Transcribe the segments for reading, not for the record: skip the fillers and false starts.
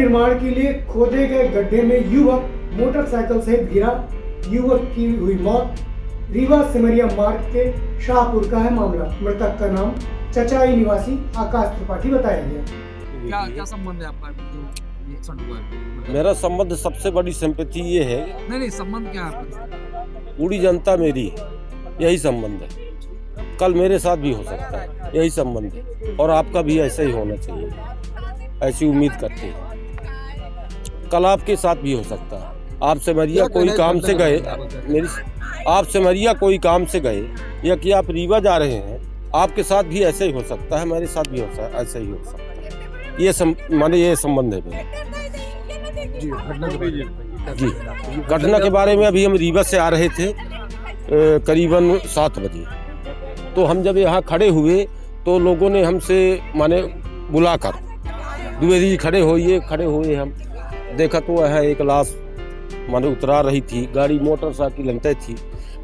निर्माण के लिए खोदे गए गड्ढे में युवक मोटरसाइकिल सहित गिरा, युवक की हुई मौत। रीवा सिमरिया मार्ग के शाहपुर का है मामला। मृतक का नाम चचाई निवासी आकाश त्रिपाठी बताया गया। क्या संबंध है आपका जो एक्सीडेंट हुआ है? मेरा संबंध सबसे बड़ी संपत्ति ये है, नहीं संबंध क्या है आपका? पूरी जनता मेरी है, यही संबंध है। कल मेरे साथ भी हो सकता है, यही संबंध है। और आपका भी ऐसा ही होना चाहिए, ऐसी उम्मीद करते हैं। कल आपके साथ भी हो सकता है। आप सिमरिया कोई काम से गए, आप सिमरिया कोई काम से गए या कि आप रीवा जा रहे हैं, आपके साथ भी ऐसे ही हो सकता है, मेरे साथ भी ऐसा ही हो सकता है। ये संबंध है मेरा। जी, घटना के बारे में अभी हम रीवा से आ रहे थे करीबन 7 बजे। तो हम जब यहाँ खड़े हुए तो लोगों ने हमसे बुलाकर द्विवेदी खड़े हुए हम देखा तो वह एक लाश उतरा रही थी। गाड़ी मोटरसाइकिल लगते थी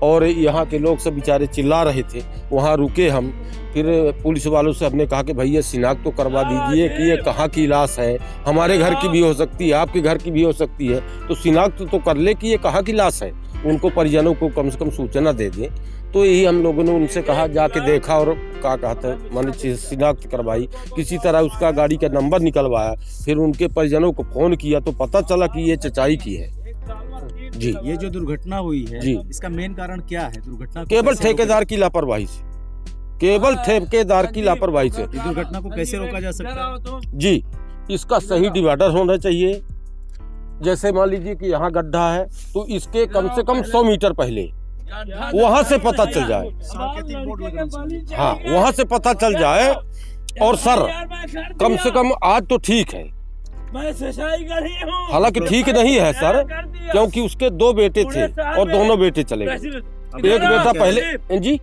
और यहाँ के लोग सब बेचारे चिल्ला रहे थे। वहाँ रुके हम, फिर पुलिस वालों से हमने कहा कि भैया शिनाख्त तो करवा दीजिए कि ये कहाँ की लाश है, हमारे घर की भी हो सकती है, आपके घर की भी हो सकती है, तो शिनाख्त तो कर ले कि ये कहाँ की लाश है। उनको परिजनों को कम से कम सूचना दे दें। तो यही हम लोगों ने उनसे कहा, जाके देखा और क्या कहते हैं शिनाख्त करवाई, किसी तरह उसका गाड़ी का नंबर निकलवाया। फिर उनके परिजनों को फ़ोन किया तो पता चला कि ये चचाई की है। जी, ये जो दुर्घटना हुई है जी, इसका मेन कारण क्या है? दुर्घटना केवल ठेकेदार की लापरवाही से, केवल ठेकेदार की लापरवाही से। इस दुर्घटना को कैसे रोका जा सकता है? जी, इसका सही डिवाइडर होना चाहिए। जैसे मान लीजिए कि यहाँ गड्ढा है तो इसके कम से कम 100 मीटर पहले वहां से पता चल जाए। हाँ, वहां से पता चल जाए। और सर कम से कम आज तो ठीक है, हालांकि ठीक नहीं है सर, क्योंकि उसके 2 बेटे थे और दोनों बेटे चले गए। एक बेटा पहले जी,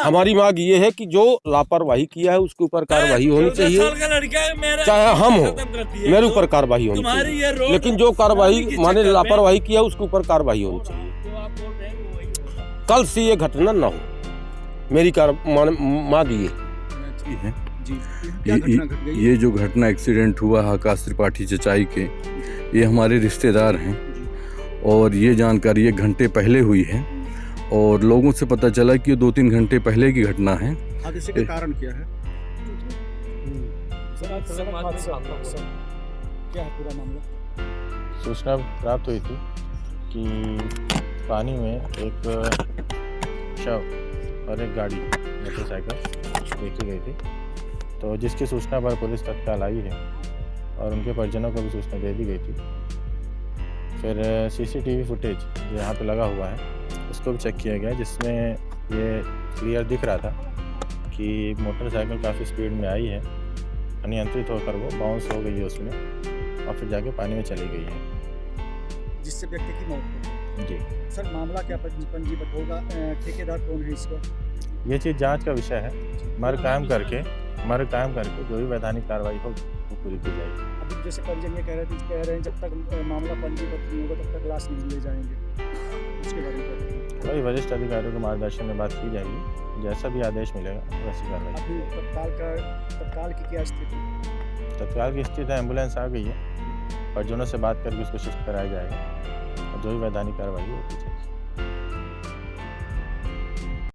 हमारी मांग ये है कि जो लापरवाही किया है उसके ऊपर कार्रवाई होनी चाहिए, चाहे हम हो, मेरे ऊपर कार्रवाई होनी चाहिए। लेकिन जो कार्रवाई लापरवाही किया उसके ऊपर कार्रवाई होनी चाहिए। कल से ये घटना न हो, मेरी मांग ये है। ये जो घटना एक्सीडेंट हुआ आकाश त्रिपाठी चचाई के, ये हमारे रिश्तेदार हैं और ये जानकारी 1 घंटे पहले हुई है और लोगों से पता चला कि ये 2-3 घंटे पहले की घटना है। हादसे का कारण क्या है? क्या है पूरा मामला? सूचना प्राप्त हुई थी कि पानी में एक शव और एक गाड़ी मोटरसाइकिल देखी गई थी। तो जिसकी सूचना पर पुलिस तत्काल आई है और उनके परिजनों को भी सूचना दे दी गई थी। फिर सीसीटीवी फुटेज जो यहाँ पे लगा हुआ है उसको भी चेक किया गया, जिसमें ये क्लियर दिख रहा था कि मोटरसाइकिल काफ़ी स्पीड में आई है, अनियंत्रित होकर वो बाउंस हो गई है उसमें और फिर जाके पानी में चली गई है, जिससे व्यक्ति की मौत हुई। जी सर मामला क्या पंजीबद्ध होगा? ठेकेदार कौन है इसका? ये चीज़ जांच का विषय है। मर्ग कायम करके जो भी वैधानिक कार्रवाई हो वो पूरी की जाएगी। अभी जैसे परिजन ये कह रहे हैं जब तक मामला पंजीबद्ध नहीं होगा तब तक लाश नहीं ले जाएंगे, उसके बारे में वही वरिष्ठ अधिकारियों के मार्गदर्शन में बात की जाएगी। जैसा भी आदेश मिलेगा वैसी कार्रवाई। अभी तत्काल की क्या स्थिति? तत्काल की स्थिति है, एम्बुलेंस आ गई है, परिजनों से बात करके उसको शिफ्ट कराया जाएगा और जो भी वैधानिक कार्रवाई होगी।